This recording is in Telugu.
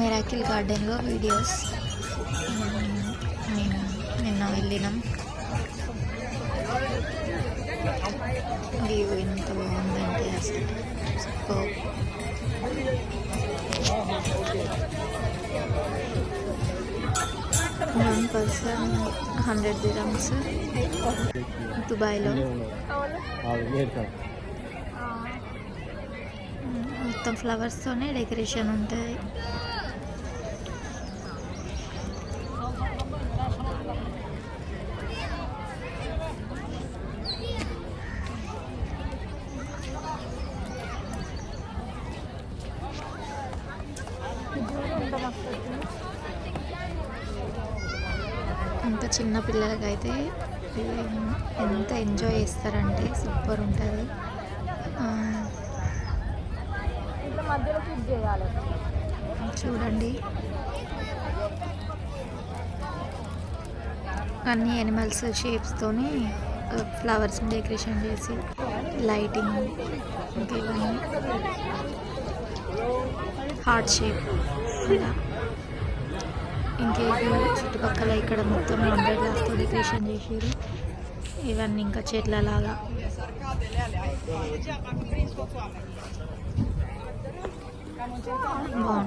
మిరాకిల్ గార్డెన్లో వీడియోస్. మేము నిన్న వెళ్ళినాం. వ్యూ ఎంత బాగుందంటే అసలు సూపర్. వన్ పర్సన్ 100 dirhams దుబాయ్లో. మొత్తం ఫ్లవర్స్తోనే డెకరేషన్ ఉంటుంది. అంత చిన్న పిల్లలకైతే ఎంత ఎంజాయ్ చేస్తారంటే సూపర్ ఉంటుంది. చూడండి, అన్ని యానిమల్స్ షేప్స్తోని ఫ్లవర్స్ని డెకరేషన్ చేసి లైటింగ్, ఇంకా ఇవన్నీ హార్ట్ షేప్ అలా. ఇంకేది చుట్టుపక్కల ఇక్కడ మొత్తం అంబ్రెల్లాస్తో డెకరేషన్ చేసారు. ఇవన్నీ ఇంకా చెట్లలాగా. బాగుంది.